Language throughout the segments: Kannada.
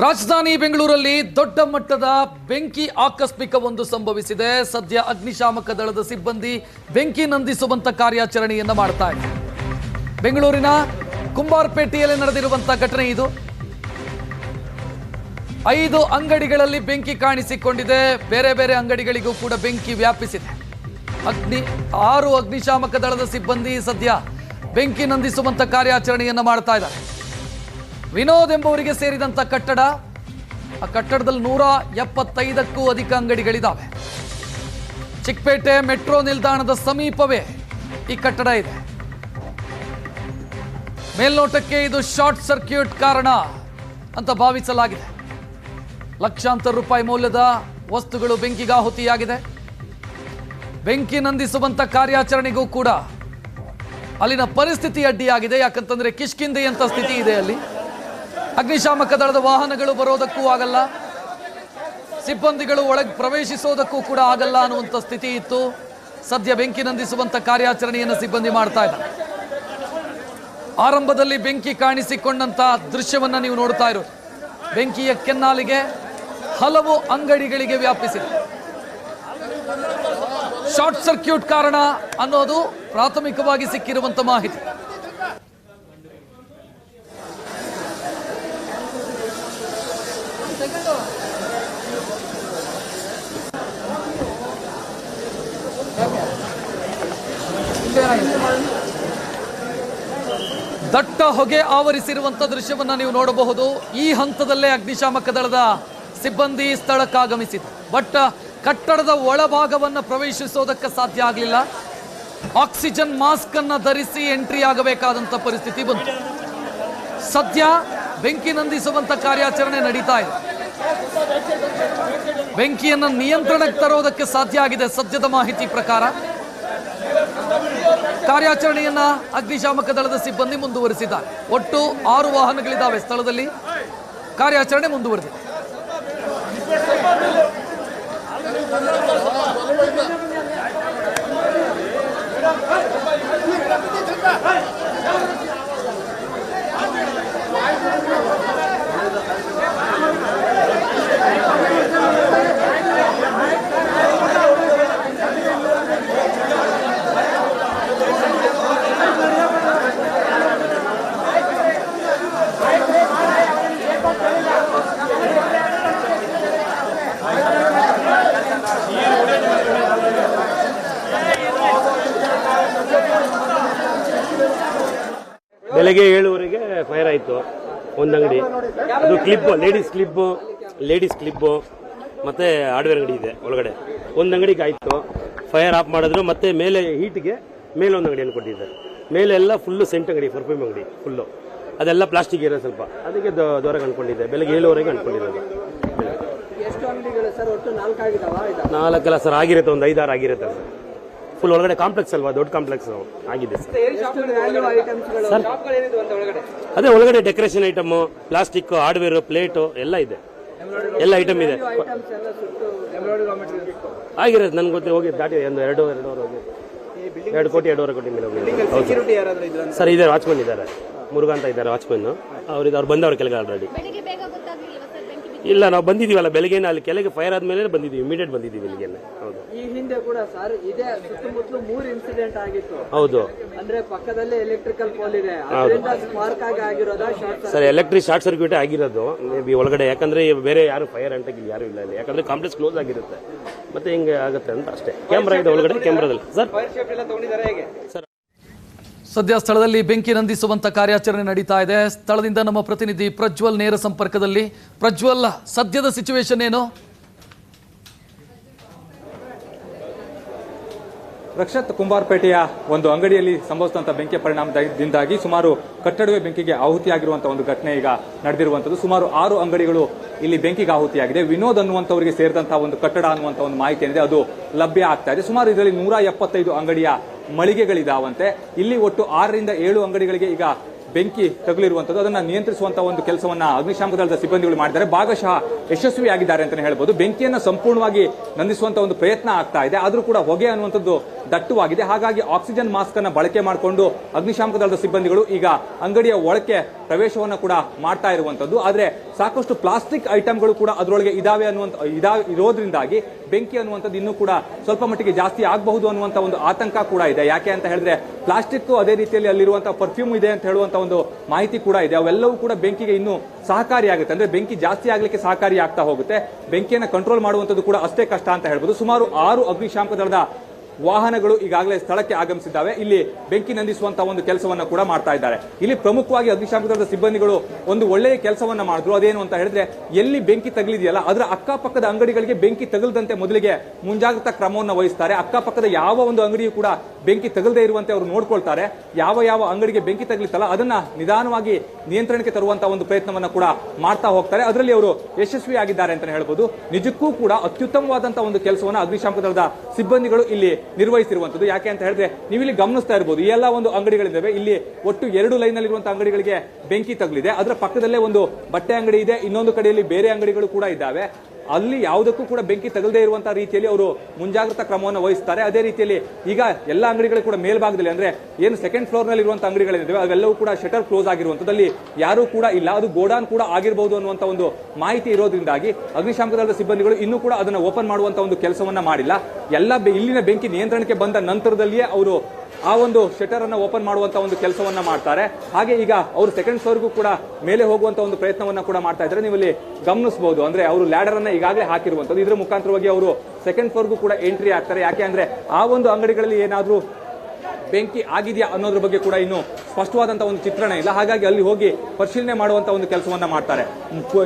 ರಾಜಧಾನಿ ಬೆಂಗಳೂರಲ್ಲಿ ದೊಡ್ಡ ಮಟ್ಟದ ಬೆಂಕಿ ಆಕಸ್ಮಿಕವೊಂದು ಸಂಭವಿಸಿದೆ. ಸದ್ಯ ಅಗ್ನಿಶಾಮಕ ದಳದ ಸಿಬ್ಬಂದಿ ಬೆಂಕಿ ನಂದಿಸುವಂತ ಕಾರ್ಯಾಚರಣೆಯನ್ನ ಮಾಡ್ತಾ ಇದೆ. ಬೆಂಗಳೂರಿನ ಕುಂಬಾರಪೇಟೆಯಲ್ಲಿ ನಡೆದಿರುವಂತಹ ಘಟನೆ ಇದು. 5 ಅಂಗಡಿಗಳಲ್ಲಿ ಬೆಂಕಿ ಕಾಣಿಸಿಕೊಂಡಿದೆ. ಬೇರೆ ಬೇರೆ ಅಂಗಡಿಗಳಿಗೂ ಕೂಡ ಬೆಂಕಿ ವ್ಯಾಪಿಸಿದೆ. 6 ಅಗ್ನಿಶಾಮಕ ದಳದ ಸಿಬ್ಬಂದಿ ಸದ್ಯ ಬೆಂಕಿ ನಂದಿಸುವಂತ ಕಾರ್ಯಾಚರಣೆಯನ್ನ ಮಾಡ್ತಾ ಇದ್ದಾರೆ. ವಿನೋದ್ ಎಂಬುವರಿಗೆ ಸೇರಿದಂತ ಕಟ್ಟಡ, ಆ ಕಟ್ಟಡದಲ್ಲಿ 175ಕ್ಕೂ ಅಧಿಕ ಅಂಗಡಿಗಳಿದ್ದಾವೆ. ಚಿಕ್ಕಪೇಟೆ ಮೆಟ್ರೋ ನಿಲ್ದಾಣದ ಸಮೀಪವೇ ಈ ಕಟ್ಟಡ ಇದೆ. ಮೇಲ್ನೋಟಕ್ಕೆ ಇದು ಶಾರ್ಟ್ ಸರ್ಕ್ಯೂಟ್ ಕಾರಣ ಅಂತ ಭಾವಿಸಲಾಗಿದೆ. ಲಕ್ಷಾಂತರ ರೂಪಾಯಿ ಮೌಲ್ಯದ ವಸ್ತುಗಳು ಬೆಂಕಿಗಾಹುತಿಯಾಗಿದೆ. ಬೆಂಕಿ ನಂದಿಸುವಂತ ಕಾರ್ಯಾಚರಣೆಗೂ ಕೂಡ ಅಲ್ಲಿನ ಪರಿಸ್ಥಿತಿ ಅಡ್ಡಿಯಾಗಿದೆ. ಯಾಕಂತಂದ್ರೆ ಕಿಷ್ಕಿಂಧೆಯಂತ ಸ್ಥಿತಿ ಇದೆ ಅಲ್ಲಿ. ಅಗ್ನಿಶಾಮಕ ದಳದ ವಾಹನಗಳು ಬರೋದಕ್ಕೂ ಆಗಲ್ಲ, ಸಿಬ್ಬಂದಿಗಳು ಒಳಗೆ ಪ್ರವೇಶಿಸೋದಕ್ಕೂ ಕೂಡ ಆಗಲ್ಲ ಅನ್ನುವಂಥ ಸ್ಥಿತಿ ಇತ್ತು. ಸದ್ಯ ಬೆಂಕಿ ನಂದಿಸುವಂತ ಕಾರ್ಯಾಚರಣೆಯನ್ನು ಸಿಬ್ಬಂದಿ ಮಾಡ್ತಾ ಇದ್ದಾರೆ. ಆರಂಭದಲ್ಲಿ ಬೆಂಕಿ ಕಾಣಿಸಿಕೊಂಡಂತ ದೃಶ್ಯವನ್ನ ನೀವು ನೋಡ್ತಾ ಇರೋದು. ಬೆಂಕಿಯ ಕೆನ್ನಾಲಿಗೆ ಹಲವು ಅಂಗಡಿಗಳಿಗೆ ವ್ಯಾಪಿಸಿದೆ. ಶಾರ್ಟ್ ಸರ್ಕ್ಯೂಟ್ ಕಾರಣ ಅನ್ನೋದು ಪ್ರಾಥಮಿಕವಾಗಿ ಸಿಕ್ಕಿರುವಂತ ಮಾಹಿತಿ. ದಟ್ಟ ಹೊಗೆ ಆವರಿಸಿರುವಂತ ದೃಶ್ಯವನ್ನ ನೀವು ನೋಡಬಹುದು. ಈ ಹಂತದಲ್ಲೇ ಅಗ್ನಿಶಾಮಕ ದಳದ ಸಿಬ್ಬಂದಿ ಸ್ಥಳಕ್ಕಾಗಮಿಸಿದೆ. ಬಟ್ ಕಟ್ಟಡದ ಒಳಭಾಗವನ್ನು ಪ್ರವೇಶಿಸೋದಕ್ಕೆ ಸಾಧ್ಯ ಆಗಲಿಲ್ಲ. ಆಕ್ಸಿಜನ್ ಮಾಸ್ಕ್ ಅನ್ನ ಧರಿಸಿ ಎಂಟ್ರಿ ಆಗಬೇಕಾದಂತ ಪರಿಸ್ಥಿತಿ ಬಂತು. ಸದ್ಯ ಬೆಂಕಿ ನಂದಿಸುವಂತ ಕಾರ್ಯಾಚರಣೆ ನಡೀತಾ ಇದೆ. ಬೆಂಕಿಯನ್ನು ನಿಯಂತ್ರಣಕ್ಕೆ ತರೋದಕ್ಕೆ ಸಾಧ್ಯ ಆಗಿದೆ. ಸದ್ಯದ ಮಾಹಿತಿ ಪ್ರಕಾರ ಕಾರ್ಯಾಚರಣೆಯನ್ನ ಅಗ್ನಿಶಾಮಕ ದಳದ ಸಿಬ್ಬಂದಿ ಮುಂದುವರಿಸಿದ್ದಾರೆ. ಒಟ್ಟು 6 ವಾಹನಗಳಿದ್ದಾವೆ ಸ್ಥಳದಲ್ಲಿ. ಕಾರ್ಯಾಚರಣೆ ಮುಂದುವರೆದಿದೆ. ಬೆಳಗ್ಗೆ 7:30ಗೆ ಫೈರ್ ಆಯಿತು. ಒಂದು ಅಂಗಡಿ, ಅದು ಕ್ಲಿಪ್ಪು, ಲೇಡೀಸ್ ಕ್ಲಿಪ್ಪು ಮತ್ತು ಹಾರ್ಡ್ವೇರ್ ಅಂಗಡಿ ಇದೆ ಒಳಗಡೆ. ಒಂದು ಅಂಗಡಿಗೆ ಆಯಿತು, ಫೈರ್ ಆಫ್ ಮಾಡಿದ್ರು. ಮತ್ತೆ ಮೇಲೆ ಹೀಟ್ಗೆ ಮೇಲೆ ಒಂದು ಅಂಗಡಿಯನ್ನು ಕೊಟ್ಟಿದ್ದಾರೆ. ಮೇಲೆ ಎಲ್ಲ ಫುಲ್ಲು ಸೆಂಟ್ ಅಂಗಡಿ, ಪರ್ಫ್ಯೂಮ್ ಅಂಗಡಿ ಫುಲ್ಲು. ಅದೆಲ್ಲ ಪ್ಲಾಸ್ಟಿಕ್ ಇರೋ ಸ್ವಲ್ಪ, ಅದಕ್ಕೆ ದೂರ ಅಂದ್ಕೊಂಡಿದ್ದೆ. ಬೆಳಗ್ಗೆ 7:30ಗೆ ಅಂದ್ಕೊಂಡಿರೋದು. ಎಷ್ಟು ಅಂಗಡಿಗಳು ಸರ್? ಒಟ್ಟು 4 ಆಗಿದಾವ? 4 ಸರ್ ಆಗಿರುತ್ತೆ, ಒಂದು 5-6 ಆಗಿರುತ್ತೆ ಸರ್. ಫುಲ್ ಒಳಗಡೆ ಕಾಂಪ್ಲೆಕ್ಸ್ ಅಲ್ವಾ, ದೊಡ್ಡ ಕಾಂಪ್ಲೆಕ್ಸ್ ಆಗಿದೆ ಸರ್. ಅದೇ ಒಳಗಡೆ decoration item, plastic, hardware, plate ಎಲ್ಲ ಇದೆ. ಎಲ್ಲ ಐಟಮ್ ಇದೆ. ಆಗಿರೋದು ನನ್ಗೆ ಗೊತ್ತಿಲ್ಲ, ಹೋಗಿ ದಾಟಿ ಒಂದು 2 ಹೋಗಿ 2 ಕೋಟಿ 2.5 ಕೋಟಿ ಮೇಲೆ ಹೋಗಿ ಸರ್. ಇದ್ದಾರೆ ವಾಚ್ಮನ್ ಇದ್ದಾರೆ, ಮುರುಘಾ ಅಂತ ಇದ್ದಾರೆ ವಾಚ್ಮನ್. ಅವ್ರು ಬಂದವ್ರ ಕೆಳಗೆ ಆಲ್ರೆಡಿ. ಇಲ್ಲ, ನಾವು ಬಂದಿದ್ದೀವಲ್ಲ ಬೆಳಗ್ಗೆ, ಅಲ್ಲಿ ಕೆಳಗೆ ಫೈರ್ ಆದ್ಮೇಲೆ ಬಂದಿದ್ದೀವಿ, ಇಮಿಡಿಯೇಟ್ ಬಂದಿದ್ದೀವಿ ಇಲ್ಲಿಗೆ. ಹೌದು, ಈ ಹಿಂದೆ ಕೂಡ ಸರ್ ಇದೇ ಸುತ್ತಮುತ್ತಲು 3 ಇನ್ಸಿಡೆಂಟ್ ಆಗಿತ್ತು. ಹೌದು, ಅಂದ್ರೆ ಪಕ್ಕದಲ್ಲೇ ಎಲೆಕ್ಟ್ರಿಕಲ್ ಪೋಲ್ ಇದೆ, ಅದರಿಂದ ಸ್ಪಾರ್ಕ್ ಆಗಿರೋದಾ? ಸರ್ ಎಲೆಕ್ಟ್ರಿಕ್ ಶಾರ್ಟ್ ಸರ್ಕ್ಯೂಟ್ ಆಗಿರೋದು ಮೇ ಬಿ ಒಳಗಡೆ. ಯಾಕಂದ್ರೆ ಬೇರೆ ಯಾರು ಫೈರ್ ಅಂಟಾಗಿ ಯಾರು ಇಲ್ಲ ಇಲ್ಲಿ, ಯಾಕಂದ್ರೆ ಕಾಂಪ್ಲೆಕ್ಸ್ ಕ್ಲೋಸ್ ಆಗಿರುತ್ತೆ. ಮತ್ತೆ ಹಿಂಗೆ ಆಗುತ್ತೆ ಅಂತ ಅಷ್ಟೇ. ಕ್ಯಾಮ್ರಾ ಇದೆ ಒಳಗಡೆ, ಕ್ಯಾಮ್ರಾದಲ್ಲಿ ಸರ್. ಸರ್ ಸದ್ಯ ಸ್ಥಳದಲ್ಲಿ ಬೆಂಕಿ ನಂದಿಸುವಂತ ಕಾರ್ಯಾಚರಣೆ ನಡೀತಾ ಇದೆ. ಸ್ಥಳದಿಂದ ನಮ್ಮ ಪ್ರತಿನಿಧಿ ಪ್ರಜ್ವಲ್ ನೇರ ಸಂಪರ್ಕದಲ್ಲಿ. ಪ್ರಜ್ವಲ್, ಸದ್ಯದ ಸಿಚುವೇಶನ್ ಏನು? ರಕ್ಷತ್, ಕುಂಬಾರಪೇಟೆಯ ಒಂದು ಅಂಗಡಿಯಲ್ಲಿ ಸಂಭವಿಸಿದಂಥ ಬೆಂಕಿಯ ಪರಿಣಾಮದಿಂದಾಗಿ ಸುಮಾರು ಕಟ್ಟಡವೇ ಬೆಂಕಿಗೆ ಆಹುತಿಯಾಗಿರುವಂತಹ ಒಂದು ಘಟನೆ ಈಗ ನಡೆದಿರುವಂಥದ್ದು. ಸುಮಾರು 6 ಅಂಗಡಿಗಳು ಇಲ್ಲಿ ಬೆಂಕಿಗೆ ಆಹುತಿಯಾಗಿದೆ. ವಿನೋದ್ ಅನ್ನುವಂಥವರಿಗೆ ಸೇರಿದಂತಹ ಒಂದು ಕಟ್ಟಡ ಅನ್ನುವಂಥ ಒಂದು ಮಾಹಿತಿ ಏನಿದೆ ಅದು ಲಭ್ಯ ಆಗ್ತಾ ಇದೆ. ಸುಮಾರು ಇದರಲ್ಲಿ 175 ಅಂಗಡಿಯ ಮಳಿಗೆಗಳಿದಾವಂತೆ. ಇಲ್ಲಿ ಒಟ್ಟು 6ರಿಂದ 7 ಅಂಗಡಿಗಳಿಗೆ ಈಗ ಬೆಂಕಿ ತಗುಲಿರುವಂಥದ್ದು. ಅದನ್ನ ನಿಯಂತ್ರಿಸುವಂತಹ ಒಂದು ಕೆಲಸವನ್ನ ಅಗ್ನಿಶಾಮಕ ದಳದ ಸಿಬ್ಬಂದಿಗಳು ಮಾಡಿದ್ದಾರೆ. ಭಾಗಶಃ ಯಶಸ್ವಿಯಾಗಿದ್ದಾರೆ ಅಂತಾನೆ ಹೇಳ್ಬೋದು. ಬೆಂಕಿಯನ್ನ ಸಂಪೂರ್ಣವಾಗಿ ನಂದಿಸುವಂತ ಒಂದು ಪ್ರಯತ್ನ ಆಗ್ತಾ ಇದೆ. ಆದ್ರೂ ಕೂಡ ಹೊಗೆ ಅನ್ನುವಂಥದ್ದು ದಟ್ಟವಾಗಿದೆ. ಹಾಗಾಗಿ ಆಕ್ಸಿಜನ್ ಮಾಸ್ಕ್ ಅನ್ನ ಬಳಕೆ ಮಾಡಿಕೊಂಡು ಅಗ್ನಿಶಾಮಕ ದಳದ ಸಿಬ್ಬಂದಿಗಳು ಈಗ ಅಂಗಡಿಯ ಒಳಕ್ಕೆ ಪ್ರವೇಶವನ್ನ ಕೂಡ ಮಾಡ್ತಾ ಇರುವಂತದ್ದು. ಆದ್ರೆ ಸಾಕಷ್ಟು ಪ್ಲಾಸ್ಟಿಕ್ ಐಟಮ್ಗಳು ಕೂಡ ಅದರೊಳಗೆ ಇದಾವೆ ಇರೋದ್ರಿಂದಾಗಿ ಬೆಂಕಿ ಅನ್ನುವಂಥದ್ದು ಇನ್ನೂ ಕೂಡ ಸ್ವಲ್ಪ ಮಟ್ಟಿಗೆ ಜಾಸ್ತಿ ಆಗಬಹುದು ಅನ್ನುವಂತ ಒಂದು ಆತಂಕ ಕೂಡ ಇದೆ. ಯಾಕೆ ಅಂತ ಹೇಳಿದ್ರೆ ಪ್ಲಾಸ್ಟಿಕ್, ಅದೇ ರೀತಿಯಲ್ಲಿ ಅಲ್ಲಿರುವಂತಹ ಪರ್ಫ್ಯೂಮ್ ಇದೆ ಅಂತ ಹೇಳುವಂತ ಒಂದು ಮಾಹಿತಿ ಕೂಡ ಇದೆ. ಅವೆಲ್ಲವೂ ಕೂಡ ಬೆಂಕಿಗೆ ಇನ್ನೂ ಸಹಕಾರಿಯಾಗುತ್ತೆ. ಅಂದ್ರೆ ಬೆಂಕಿ ಜಾಸ್ತಿ ಆಗ್ಲಿಕ್ಕೆ ಸಹಕಾರಿ ಆಗ್ತಾ ಹೋಗುತ್ತೆ. ಬೆಂಕಿಯನ್ನು ಕಂಟ್ರೋಲ್ ಮಾಡುವಂತದ್ದು ಕೂಡ ಅಷ್ಟೇ ಕಷ್ಟ ಅಂತ ಹೇಳ್ಬೋದು. ಸುಮಾರು 6 ಅಗ್ನಿಶಾಮಕ ದಳದ ವಾಹನಗಳು ಈಗಾಗಲೇ ಸ್ಥಳಕ್ಕೆ ಆಗಮಿಸಿದ್ದಾವೆ. ಇಲ್ಲಿ ಬೆಂಕಿ ನಂದಿಸುವಂತಹ ಒಂದು ಕೆಲಸವನ್ನ ಕೂಡ ಮಾಡ್ತಾ ಇದ್ದಾರೆ. ಇಲ್ಲಿ ಪ್ರಮುಖವಾಗಿ ಅಗ್ನಿಶಾಮಕ ದಳದ ಸಿಬ್ಬಂದಿಗಳು ಒಂದು ಒಳ್ಳೆಯ ಕೆಲಸವನ್ನ ಮಾಡಿದ್ರು. ಅದೇನು ಅಂತ ಹೇಳಿದ್ರೆ, ಎಲ್ಲಿ ಬೆಂಕಿ ತಗಲಿದೆಯಲ್ಲ ಅದರ ಅಕ್ಕಪಕ್ಕದ ಅಂಗಡಿಗಳಿಗೆ ಬೆಂಕಿ ತಗಲದಂತೆ ಮೊದಲಿಗೆ ಮುಂಜಾಗ್ರತಾ ಕ್ರಮವನ್ನು ವಹಿಸ್ತಾರೆ. ಅಕ್ಕಪಕ್ಕದ ಯಾವ ಒಂದು ಅಂಗಡಿಯೂ ಕೂಡ ಬೆಂಕಿ ತಗಲದೇ ಇರುವಂತೆ ಅವರು ನೋಡ್ಕೊಳ್ತಾರೆ. ಯಾವ ಅಂಗಡಿಗೆ ಬೆಂಕಿ ತಗಲಿತಲ್ಲ ಅದನ್ನ ನಿಧಾನವಾಗಿ ನಿಯಂತ್ರಣಕ್ಕೆ ತರುವಂತಹ ಒಂದು ಪ್ರಯತ್ನವನ್ನ ಕೂಡ ಮಾಡ್ತಾ ಹೋಗ್ತಾರೆ. ಅದರಲ್ಲಿ ಅವರು ಯಶಸ್ವಿಯಾಗಿದ್ದಾರೆ ಅಂತ ಹೇಳ್ಬೋದು. ನಿಜಕ್ಕೂ ಕೂಡ ಅತ್ಯುತ್ತಮವಾದಂತಹ ಒಂದು ಕೆಲಸವನ್ನ ಅಗ್ನಿಶಾಮಕ ದಳದ ಸಿಬ್ಬಂದಿಗಳು ಇಲ್ಲಿ ನಿರ್ವಹಿಸಿರುವಂತದ್ದು. ಯಾಕೆ ಅಂತ ಹೇಳಿದ್ರೆ, ನೀವು ಇಲ್ಲಿ ಗಮನಿಸ್ತಾ ಇರಬಹುದು, ಈ ಎಲ್ಲ ಒಂದು ಅಂಗಡಿಗಳಿದ್ದಾವೆ. ಇಲ್ಲಿ ಒಟ್ಟು 2 ಲೈನ್ ಅಲ್ಲಿ ಇರುವಂತಹ ಅಂಗಡಿಗಳಿಗೆ ಬೆಂಕಿ ತಗಲಿದೆ. ಅದರ ಪಕ್ಕದಲ್ಲೇ ಒಂದು ಬಟ್ಟೆ ಅಂಗಡಿ ಇದೆ. ಇನ್ನೊಂದು ಕಡೆಯಲ್ಲಿ ಬೇರೆ ಅಂಗಡಿಗಳು ಕೂಡ ಇದ್ದಾವೆ. ಅಲ್ಲಿ ಯಾವುದಕ್ಕೂ ಕೂಡ ಬೆಂಕಿ ತಗಲದೇ ಇರುವಂತಹ ರೀತಿಯಲ್ಲಿ ಅವರು ಮುಂಜಾಗ್ರತಾ ಕ್ರಮವನ್ನು ವಹಿಸ್ತಾರೆ. ಅದೇ ರೀತಿಯಲ್ಲಿ ಈಗ ಎಲ್ಲ ಅಂಗಡಿಗಳು ಕೂಡ ಮೇಲ್ಭಾಗದಲ್ಲಿ, ಅಂದ್ರೆ ಏನು ಸೆಕೆಂಡ್ ಫ್ಲೋರ್ ನಲ್ಲಿ ಇರುವಂತಹ ಅಂಗಡಿಗಳಿದ್ದಾವೆ ಅವೆಲ್ಲವೂ ಕೂಡ ಶಟರ್ ಕ್ಲೋಸ್ ಆಗಿರುವಂತದ್ದು. ಅಲ್ಲಿ ಯಾರೂ ಕೂಡ ಇಲ್ಲ. ಅದು ಗೋಡಾನ್ ಕೂಡ ಆಗಿರಬಹುದು ಅನ್ನುವಂತ ಒಂದು ಮಾಹಿತಿ ಇರೋದ್ರಿಂದಾಗಿ ಅಗ್ನಿಶಾಮಕ ದಳದ ಸಿಬ್ಬಂದಿಗಳು ಇನ್ನೂ ಕೂಡ ಅದನ್ನು ಓಪನ್ ಮಾಡುವಂತ ಒಂದು ಕೆಲಸವನ್ನ ಮಾಡಿಲ್ಲ. ಇಲ್ಲಿನ ಬೆಂಕಿ ನಿಯಂತ್ರಣಕ್ಕೆ ಬಂದ ನಂತರದಲ್ಲಿಯೇ ಅವರು ಆ ಒಂದು ಶಟರ್ ಅನ್ನ ಓಪನ್ ಮಾಡುವಂತ ಒಂದು ಕೆಲಸವನ್ನ ಮಾಡ್ತಾರೆ. ಹಾಗೆ ಈಗ ಅವರು ಸೆಕೆಂಡ್ ಫ್ಲೋರ್ಗೂ ಕೂಡ ಮೇಲೆ ಹೋಗುವಂತ ಒಂದು ಪ್ರಯತ್ನವನ್ನ ಕೂಡ ಮಾಡ್ತಾ ಇದ್ದಾರೆ. ನೀವು ಇಲ್ಲಿ ಗಮನಿಸಬಹುದು, ಅಂದ್ರೆ ಅವರು ಲ್ಯಾಡರ್ ಅನ್ನ ಈಗಾಗಲೇ ಹಾಕಿರುವಂತದ್ದು. ಇದರ ಮುಖಾಂತರವಾಗಿ ಅವರು ಸೆಕೆಂಡ್ ಫ್ಲೋರ್ಗೂ ಕೂಡ ಎಂಟ್ರಿ ಆಗ್ತಾರೆ. ಯಾಕೆ ಅಂದ್ರೆ ಆ ಒಂದು ಅಂಗಡಿಗಳಲ್ಲಿ ಏನಾದ್ರೂ ಬೆಂಕಿ ಆಗಿದೆಯಾ ಅನ್ನೋದ್ರ ಬಗ್ಗೆ ಕೂಡ ಇನ್ನು ಸ್ಪಷ್ಟವಾದಂತಹ ಒಂದು ಚಿತ್ರಣ ಇಲ್ಲ. ಹಾಗಾಗಿ ಅಲ್ಲಿ ಹೋಗಿ ಪರಿಶೀಲನೆ ಮಾಡುವಂತ ಒಂದು ಕೆಲಸವನ್ನ ಮಾಡ್ತಾರೆ.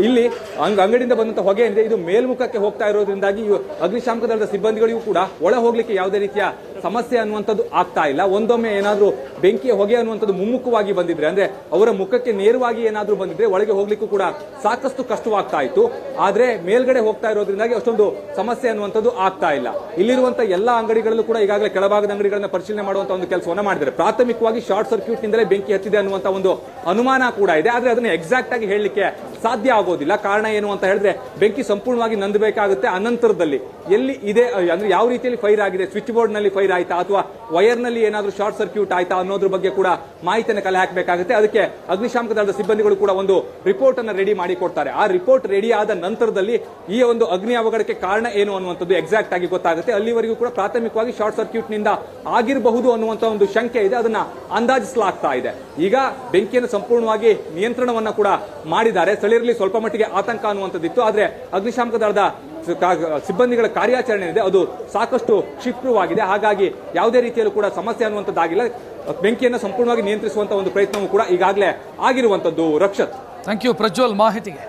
ಇಲ್ಲಿ ಅಂಗಡಿಯಿಂದ ಬಂದಂತ ಹೊಗೆ ಇದೆ, ಇದು ಮೇಲ್ಮುಖಕ್ಕೆ ಹೋಗ್ತಾ ಇರೋದ್ರಿಂದಾಗಿ ಅಗ್ನಿಶಾಮಕ ದಳದ ಸಿಬ್ಬಂದಿಗಳಿಗೂ ಕೂಡ ಒಳ ಹೋಗ್ಲಿಕ್ಕೆ ಯಾವುದೇ ರೀತಿಯ ಸಮಸ್ಯೆ ಅನ್ನುವಂಥದ್ದು ಆಗ್ತಾ ಇಲ್ಲ. ಒಂದೊಮ್ಮೆ ಏನಾದ್ರೂ ಬೆಂಕಿಯ ಹೊಗೆ ಅನ್ನುವಂಥದ್ದು ಮುಮ್ಮುಖವಾಗಿ ಬಂದಿದ್ರೆ, ಅಂದ್ರೆ ಅವರ ಮುಖಕ್ಕೆ ನೇರವಾಗಿ ಏನಾದ್ರೂ ಬಂದಿದ್ರೆ ಒಳಗೆ ಹೋಗ್ಲಿಕ್ಕೂ ಕೂಡ ಸಾಕಷ್ಟು ಕಷ್ಟವಾಗ್ತಾ ಇತ್ತು. ಆದ್ರೆ ಮೇಲ್ಗಡೆ ಹೋಗ್ತಾ ಇರೋದ್ರಿಂದಾಗಿ ಅಷ್ಟೊಂದು ಸಮಸ್ಯೆ ಅನ್ನುವಂಥದ್ದು ಆಗ್ತಾ ಇಲ್ಲ. ಇಲ್ಲಿರುವಂತಹ ಎಲ್ಲಾ ಅಂಗಡಿಗಳಲ್ಲೂ ಕೂಡ ಈಗಾಗಲೇ ಕೆಳಭಾಗದ ಅಂಗಡಿಗಳನ್ನ ಪರಿಶೀಲನೆ ಮಾಡುವಂತ ಒಂದು ಕೆಲಸವನ್ನ ಮಾಡಿದ್ದಾರೆ. ಪ್ರಾಥಮಿಕವಾಗಿ ಶಾರ್ಟ್ ಸರ್ಕ್ಯೂಟ್ ನಿಂದಲೇ ಬೆಂಕಿ ಹತ್ತಿದೆ ಅನ್ನುವಂತ ಒಂದು ಅನುಮಾನ ಕೂಡ ಇದೆ. ಆದ್ರೆ ಅದನ್ನ ಎಕ್ಸಾಕ್ಟ್ ಆಗಿ ಹೇಳಲಿಕ್ಕೆ ಸಾಧ್ಯ ಆಗೋದಿಲ್ಲ. ಕಾರಣ ಏನು ಅಂತ ಹೇಳಿದ್ರೆ, ಬೆಂಕಿ ಸಂಪೂರ್ಣವಾಗಿ ನಂದಬೇಕಾಗುತ್ತೆ. ಅನಂತರದಲ್ಲಿ ಎಲ್ಲಿ ಇದೆ, ಅಂದ್ರೆ ಯಾವ ರೀತಿಯಲ್ಲಿ ಫೈರ್ ಆಗಿದೆ, ಸ್ವಿಚ್ ಬೋರ್ಡ್ ನಲ್ಲಿ ಫೈರ್ ಆಯ್ತಾ ಅಥವಾ ವೈರ್ ನಲ್ಲಿ ಏನಾದ್ರೂ ಶಾರ್ಟ್ ಸರ್ಕ್ಯೂಟ್ ಆಯ್ತಾ ಅನ್ನೋದ್ರ ಬಗ್ಗೆ ಕೂಡ ಮಾಹಿತಿಯನ್ನು ಕಲೆ ಹಾಕಬೇಕಾಗುತ್ತೆ. ಅದಕ್ಕೆ ಅಗ್ನಿಶಾಮಕ ದಳದ ಸಿಬ್ಬಂದಿಗಳು ಕೂಡ ಒಂದು ರಿಪೋರ್ಟ್ ಅನ್ನು ರೆಡಿ ಮಾಡಿ ಕೊಡ್ತಾರೆ. ಆ ರಿಪೋರ್ಟ್ ರೆಡಿ ಆದ ನಂತರದಲ್ಲಿ ಈ ಒಂದು ಅಗ್ನಿ ಅವಘಡಕ್ಕೆ ಕಾರಣ ಏನು ಅನ್ನುವಂಥದ್ದು ಎಕ್ಸಾಕ್ಟ್ ಆಗಿ ಗೊತ್ತಾಗುತ್ತೆ. ಅಲ್ಲಿವರೆಗೂ ಕೂಡ ಪ್ರಾಥಮಿಕವಾಗಿ ಶಾರ್ಟ್ ಸರ್ಕ್ಯೂಟ್ ನಿಂದ ಆಗಿರಬಹುದು ಅನ್ನುವಂತ ಒಂದು ಶಂಕೆ ಇದೆ. ಅದನ್ನ ಅಂದಾಜಿಸಲಾಗ್ತಾ ಇದೆ. ಈಗ ಬೆಂಕಿಯನ್ನು ಸಂಪೂರ್ಣವಾಗಿ ನಿಯಂತ್ರಣವನ್ನ ಕೂಡ ಮಾಡಿದ್ದಾರೆ. ಸ್ಥಳೀಯರಲ್ಲಿ ಸ್ವಲ್ಪ ಮಟ್ಟಿಗೆ ಆತಂಕ ಅನ್ನುವಂಥದ್ದಿತ್ತು. ಆದ್ರೆ ಅಗ್ನಿಶಾಮಕ ದಳದ ಸಿಬ್ಬಂದಿಗಳ ಕಾರ್ಯಾಚರಣೆ ಇದೆ, ಅದು ಸಾಕಷ್ಟು ಕ್ಷಿಪ್ರವಾಗಿದೆ. ಹಾಗಾಗಿ ಯಾವುದೇ ರೀತಿಯಲ್ಲೂ ಕೂಡ ಸಮಸ್ಯೆ ಅನ್ನುವಂಥದ್ದಾಗಿಲ್ಲ. ಬೆಂಕಿಯನ್ನು ಸಂಪೂರ್ಣವಾಗಿ ನಿಯಂತ್ರಿಸುವಂತಹ ಒಂದು ಪ್ರಯತ್ನವೂ ಕೂಡ ಈಗಾಗಲೇ ಆಗಿರುವಂತದ್ದು. ರಕ್ಷತ್, ಥ್ಯಾಂಕ್ ಯು ಪ್ರಜ್ವಲ್ ಮಾಹಿತಿಗೆ.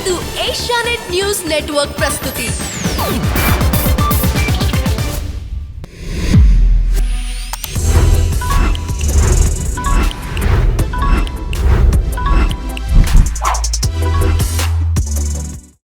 ಇದು ಏಷ್ಯಾನೆಟ್ ನ್ಯೂಸ್ ನೆಟ್ವರ್ಕ್ ಪ್ರಸ್ತುತಿ.